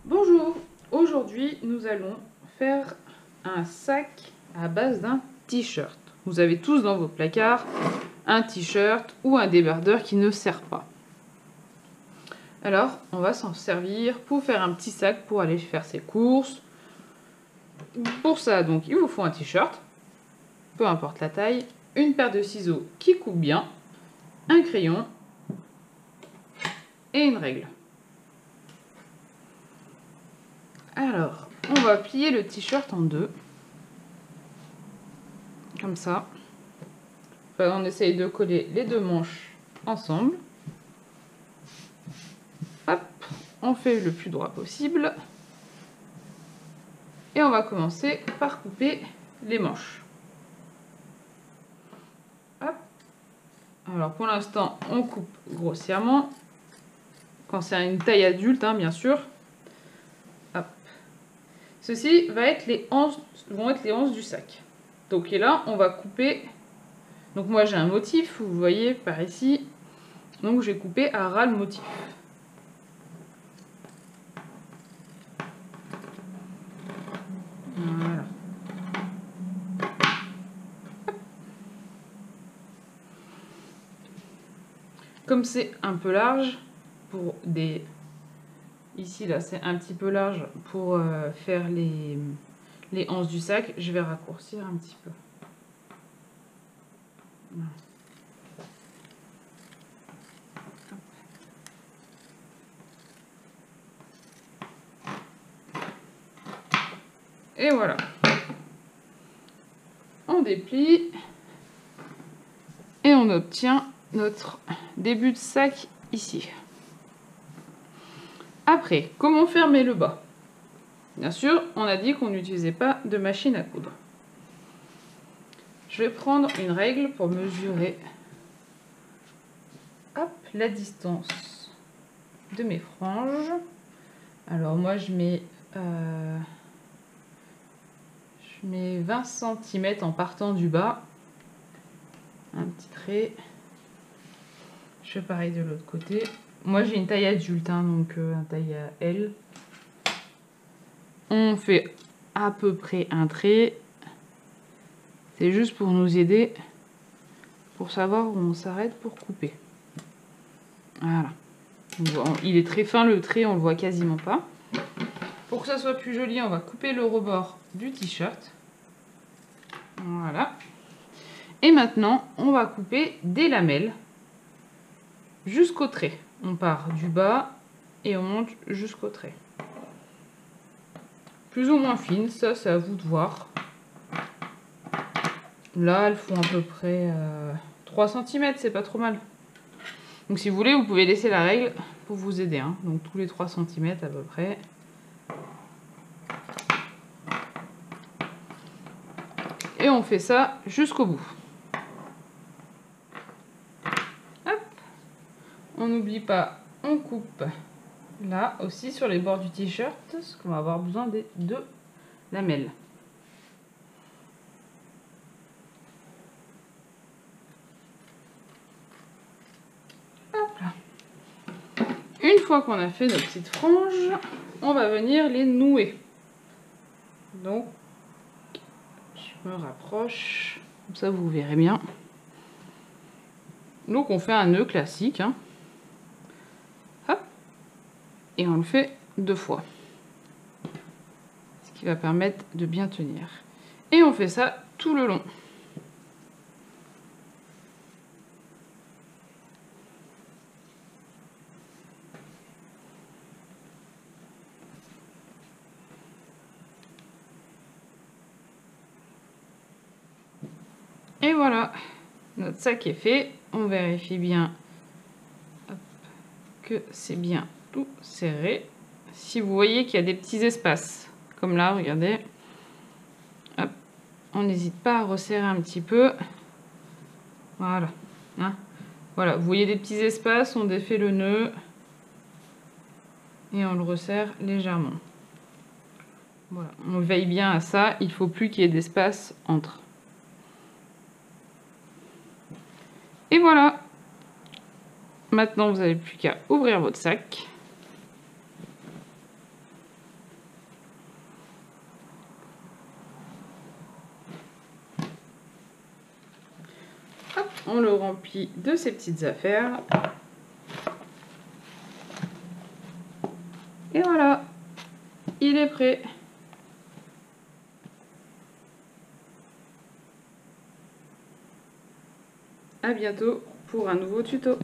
Bonjour, aujourd'hui nous allons faire un sac à base d'un t-shirt. Vous avez tous dans vos placards un t-shirt ou un débardeur qui ne sert pas. Alors on va s'en servir pour faire un petit sac pour aller faire ses courses. Pour ça donc il vous faut un t-shirt, peu importe la taille, une paire de ciseaux qui coupe bien, un crayon et une règle. Alors, on va plier le t-shirt en deux. Comme ça. Enfin, on essaye de coller les deux manches ensemble. Hop, on fait le plus droit possible. Et on va commencer par couper les manches. Hop. Alors pour l'instant, on coupe grossièrement. Quand c'est une taille adulte, hein, bien sûr. Hop. Ceci vont être les anses du sac. Donc et là, on va couper. Donc moi j'ai un motif, vous voyez par ici. Donc j'ai coupé à ras le motif. Voilà. Comme c'est un peu large pour des... Ici là c'est un petit peu large pour faire les anses du sac, je vais raccourcir un petit peu. Voilà. Et voilà. On déplie et on obtient notre début de sac ici. Après, comment fermer le bas? Bien sûr, on a dit qu'on n'utilisait pas de machine à coudre. Je vais prendre une règle pour mesurer la distance de mes franges. Alors moi je mets 20 cm en partant du bas. Un petit trait. Je fais pareil de l'autre côté. Moi j'ai une taille adulte, hein, donc un taille L. On fait à peu près un trait. C'est juste pour nous aider, pour savoir où on s'arrête pour couper. Voilà. Il est très fin le trait, on le voit quasiment pas. Pour que ça soit plus joli, on va couper le rebord du t-shirt. Voilà. Et maintenant, on va couper des lamelles jusqu'au trait. On part du bas et on monte jusqu'au trait. Plus ou moins fines, ça c'est à vous de voir. Là, elles font à peu près 3 cm, c'est pas trop mal. Donc si vous voulez, vous pouvez laisser la règle pour vous aider. Hein. Donc tous les 3 cm à peu près. Et on fait ça jusqu'au bout. Hop. On n'oublie pas, on coupe là aussi sur les bords du t-shirt, parce qu'on va avoir besoin des deux lamelles. Une fois qu'on a fait nos petites franges, on va venir les nouer. Donc, je me rapproche, comme ça vous verrez bien. Donc on fait un nœud classique, hein. Hop, et on le fait 2 fois. Ce qui va permettre de bien tenir. Et on fait ça tout le long. Et voilà, notre sac est fait. On vérifie bien que c'est bien tout serré. Si vous voyez qu'il y a des petits espaces, comme là, regardez. Hop. On n'hésite pas à resserrer un petit peu. Voilà. Hein, voilà, vous voyez des petits espaces, on défait le nœud. Et on le resserre légèrement. Voilà, on veille bien à ça, il ne faut plus qu'il y ait d'espace entre. Et voilà. Maintenant, vous n'avez plus qu'à ouvrir votre sac. on le remplit de ses petites affaires. Et voilà, il est prêt. À bientôt pour un nouveau tuto.